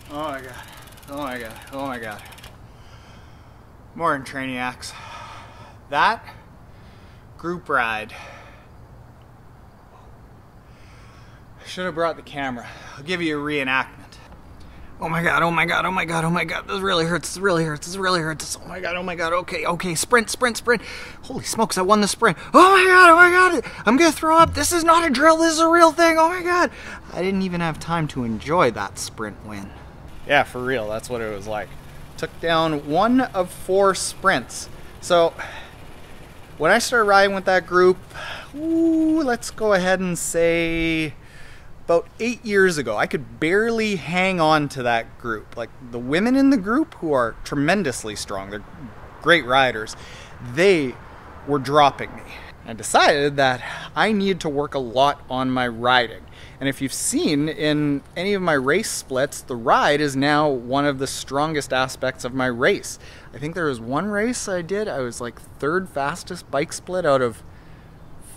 Oh my god. Oh my god. Oh my god. Morning, Trainiacs. That group ride. I should have brought the camera. I'll give you a reenactment. Oh my god, oh my god, oh my god, oh my god. This really hurts, this really hurts, this really hurts. Oh my god, oh my god. Okay, okay. Sprint, sprint, sprint. Holy smokes, I won the sprint. Oh my god, oh my god. I'm gonna throw up. This is not a drill, this is a real thing. Oh my god. I didn't even have time to enjoy that sprint win. Yeah, for real, that's what it was like. Took down 1 of 4 sprints. So, when I started riding with that group, let's go ahead and say about 8 years ago, I could barely hang on to that group. Like, the women in the group, who are tremendously strong, they're great riders, they were dropping me. I decided that I needed to work a lot on my riding. And if you've seen in any of my race splits, the ride is now one of the strongest aspects of my race. I think there was one race I did, I was like 3rd fastest bike split out of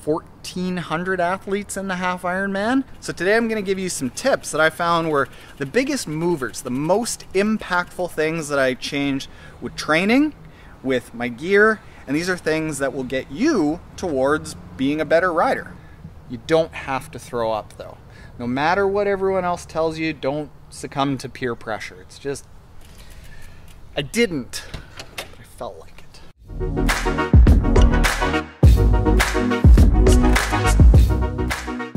1,400 athletes in the half Ironman. So today I'm going to give you some tips that I found were the biggest movers, the most impactful things that I changed with training, with my gear, and these are things that will get you towards being a better rider. You don't have to throw up though. No matter what everyone else tells you, don't succumb to peer pressure. It's just, I didn't, but I felt like it.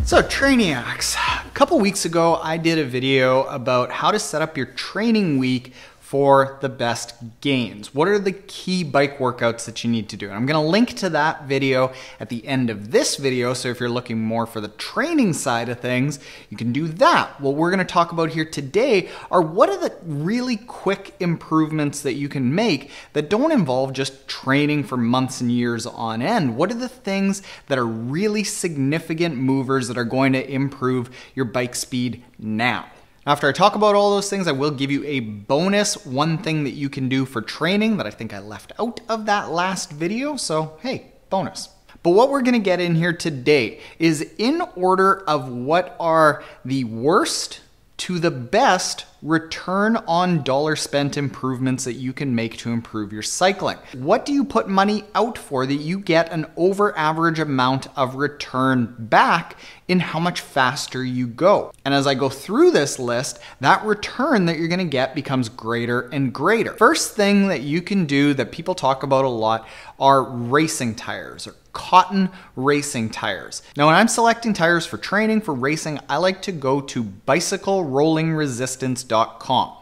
So Trainiacs, a couple weeks ago I did a video about how to set up your training week for the best gains. What are the key bike workouts that you need to do? And I'm gonna link to that video at the end of this video, so if you're looking more for the training side of things, you can do that. What we're gonna talk about here today are what are the really quick improvements that you can make that don't involve just training for months and years on end. What are the things that are really significant movers that are going to improve your bike speed now? After I talk about all those things, I will give you a bonus one thing that you can do for training that I think I left out of that last video. So, hey, bonus. But what we're gonna get in here today is in order of what are the worst to the best return on dollar spent improvements that you can make to improve your cycling. What do you put money out for that you get an over average amount of return back in how much faster you go? And as I go through this list, that return that you're gonna get becomes greater and greater. First thing that you can do that people talk about a lot are racing tires, or cotton racing tires. Now, when I'm selecting tires for training, for racing, I like to go to bicyclerollingresistance.com.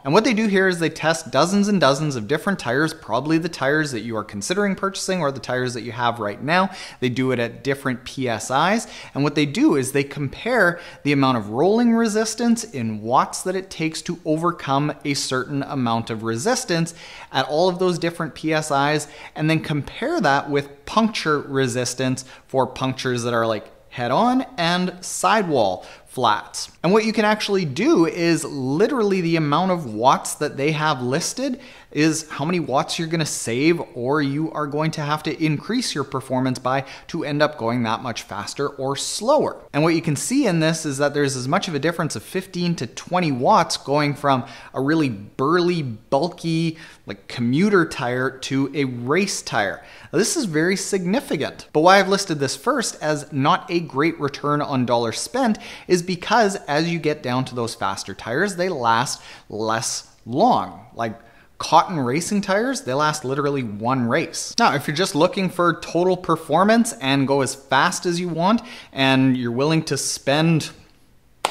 And what they do here is they test dozens and dozens of different tires, probably the tires that you are considering purchasing or the tires that you have right now. They do it at different PSIs. And what they do is they compare the amount of rolling resistance in watts that it takes to overcome a certain amount of resistance at all of those different PSIs, and then compare that with puncture resistance for punctures that are like head-on and sidewall flats. And what you can actually do is literally the amount of watts that they have listed is how many watts you're gonna save or you are going to have to increase your performance by to end up going that much faster or slower. And what you can see in this is that there's as much of a difference of 15 to 20 watts going from a really burly, bulky, like commuter tire to a race tire. Now, this is very significant. But why I've listed this first as not a great return on dollar spent is because as you get down to those faster tires, they last less long. Like cotton racing tires, they last literally one race. Now, if you're just looking for total performance and go as fast as you want, and you're willing to spend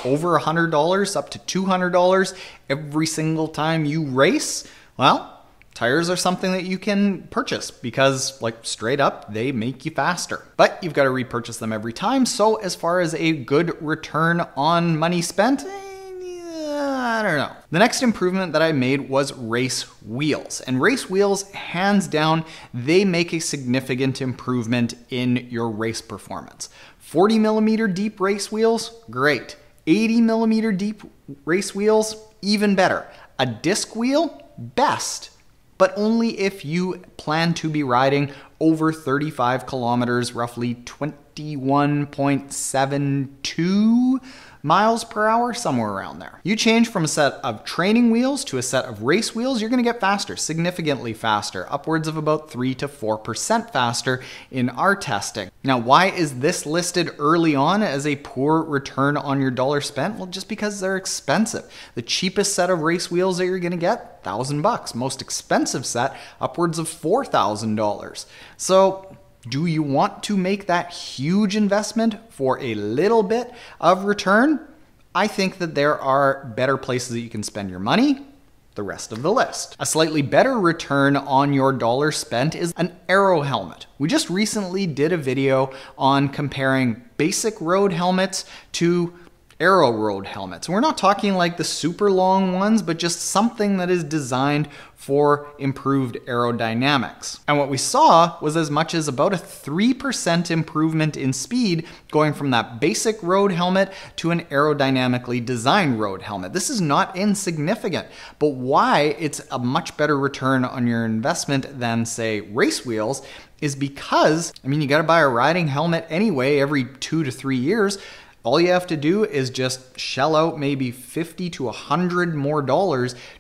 over $100 up to $200 every single time you race, well, tires are something that you can purchase because, like, straight up, they make you faster. But you've got to repurchase them every time. So as far as a good return on money spent, I don't know. The next improvement that I made was race wheels. And race wheels, hands down, they make a significant improvement in your race performance. 40 millimeter deep race wheels, great. 80 millimeter deep race wheels, even better. A disc wheel, best. But only if you plan to be riding over 35 kilometers, roughly 21.72 miles per hour, somewhere around there. You change from a set of training wheels to a set of race wheels, you're gonna get faster, significantly faster, upwards of about 3 to 4% faster in our testing. Now, why is this listed early on as a poor return on your dollar spent? Well, just because they're expensive. The cheapest set of race wheels that you're gonna get, $1,000. Most expensive set, upwards of $4,000. So, do you want to make that huge investment for a little bit of return? I think that there are better places that you can spend your money. The rest of the list. A slightly better return on your dollar spent is an Aero helmet. We just recently did a video on comparing basic road helmets to Aero road helmets. We're not talking like the super long ones, but just something that is designed for improved aerodynamics. And what we saw was as much as about a 3% improvement in speed going from that basic road helmet to an aerodynamically designed road helmet. This is not insignificant, but why it's a much better return on your investment than, say, race wheels is because, you gotta buy a riding helmet anyway every 2 to 3 years. All you have to do is just shell out maybe $50 to $100 more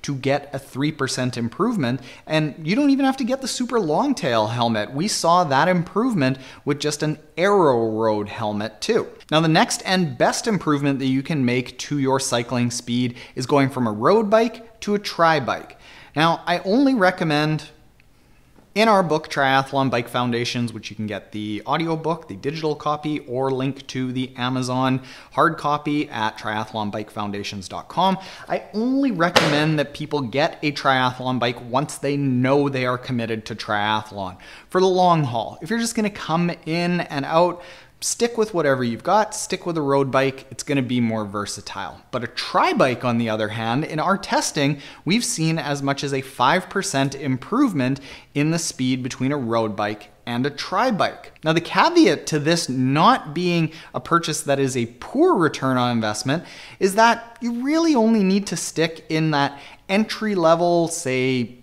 to get a 3% improvement, and you don't even have to get the super long tail helmet. We saw that improvement with just an Aero road helmet too. Now, the next and best improvement that you can make to your cycling speed is going from a road bike to a tri bike. Now, I only recommend in our book, Triathlon Bike Foundations, which you can get the audiobook, the digital copy, or link to the Amazon hard copy at triathlonbikefoundations.com. I only recommend that people get a triathlon bike once they know they are committed to triathlon. For the long haul, if you're just gonna come in and out, stick with whatever you've got, stick with a road bike, it's gonna be more versatile. But a tri-bike, on the other hand, in our testing, we've seen as much as a 5% improvement in the speed between a road bike and a tri-bike. Now, the caveat to this not being a purchase that is a poor return on investment is that you really only need to stick in that entry level, say,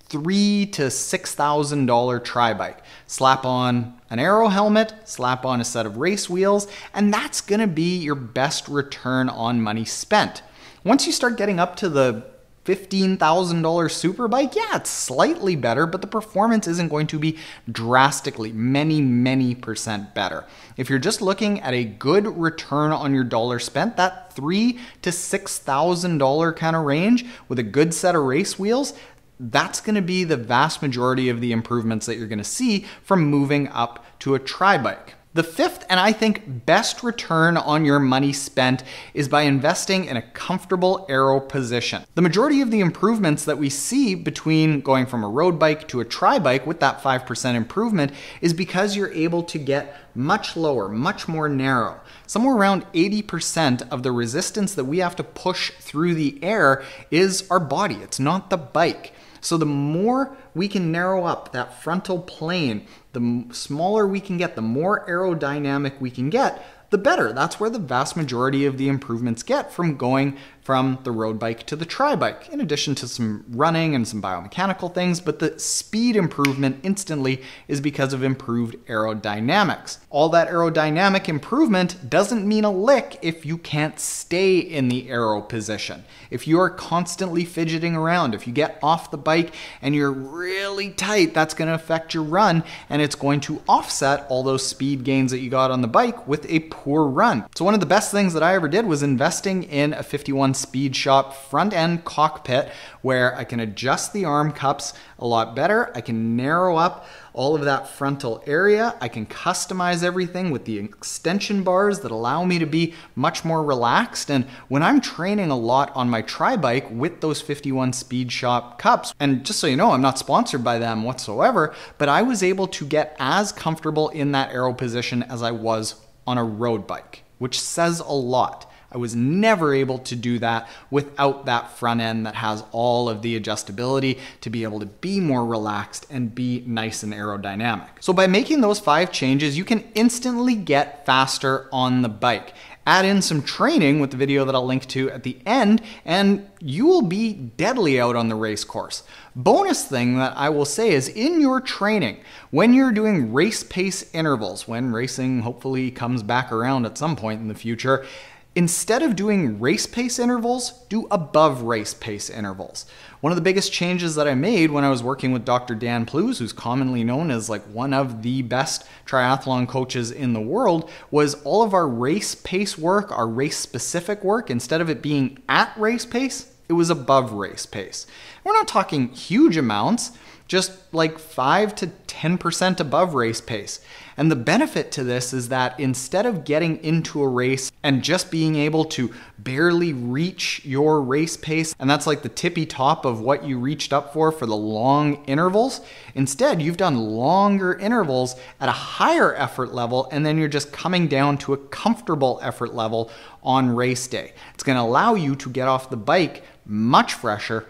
$3,000 to $6,000 tri-bike. Slap on an Aero helmet, slap on a set of race wheels, and that's gonna be your best return on money spent. Once you start getting up to the $15,000 super bike, yeah, it's slightly better, but the performance isn't going to be drastically, many percent better. If you're just looking at a good return on your dollar spent, that $3,000 to $6,000 kind of range with a good set of race wheels, that's going to be the vast majority of the improvements that you're going to see from moving up to a tri-bike. The fifth, and I think best return on your money spent, is by investing in a comfortable Aero Position. The majority of the improvements that we see between going from a road bike to a tri-bike with that 5% improvement is because you're able to get much lower, much more narrow. Somewhere around 80% of the resistance that we have to push through the air is our body. It's not the bike. So the more we can narrow up that frontal plane, the smaller we can get, the more aerodynamic we can get, the better. That's where the vast majority of the improvements get from going from the road bike to the tri-bike, in addition to some running and some biomechanical things, but the speed improvement instantly is because of improved aerodynamics. All that aerodynamic improvement doesn't mean a lick if you can't stay in the Aero position. If you are constantly fidgeting around, if you get off the bike and you're really tight, that's going to affect your run, and it's going to offset all those speed gains that you got on the bike with a poor run. So one of the best things that I ever did was investing in a 51 Speed Shop front end cockpit where I can adjust the arm cups a lot better. I can narrow up all of that frontal area. I can customize everything with the extension bars that allow me to be much more relaxed. And when I'm training a lot on my tri-bike with those 51 Speed Shop cups, and just so you know, I'm not sponsored by them whatsoever, but I was able to get as comfortable in that Aero position as I was on a road bike, which says a lot. I was never able to do that without that front end that has all of the adjustability to be able to be more relaxed and be nice and aerodynamic. So by making those 5 changes, you can instantly get faster on the bike. Add in some training with the video that I'll link to at the end, and you will be deadly out on the race course. Bonus thing that I will say is in your training, when you're doing race pace intervals, when racing hopefully comes back around at some point in the future, Instead of doing race pace intervals, do above race pace intervals. One of the biggest changes that I made when I was working with Dr. Dan Plews, who's commonly known as like one of the best triathlon coaches in the world, was all of our race pace work, our race specific work, instead of it being at race pace, it was above race pace. We're not talking huge amounts, just like 5 to 10% above race pace. And the benefit to this is that instead of getting into a race and just being able to barely reach your race pace, and that's like the tippy top of what you reached up for the long intervals, instead you've done longer intervals at a higher effort level, and then you're just coming down to a comfortable effort level on race day. It's going to allow you to get off the bike much fresher,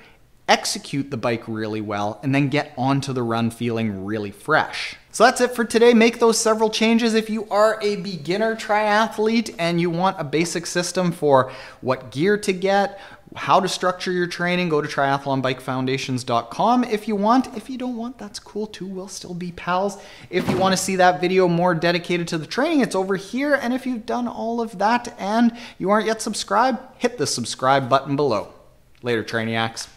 execute the bike really well, and then get onto the run feeling really fresh. So that's it for today. Make those several changes. If you are a beginner triathlete and you want a basic system for what gear to get, how to structure your training, go to triathlonbikefoundations.com if you want. If you don't want, that's cool too. We'll still be pals. If you want to see that video more dedicated to the training, it's over here. And if you've done all of that and you aren't yet subscribed, hit the subscribe button below. Later, Trainiacs.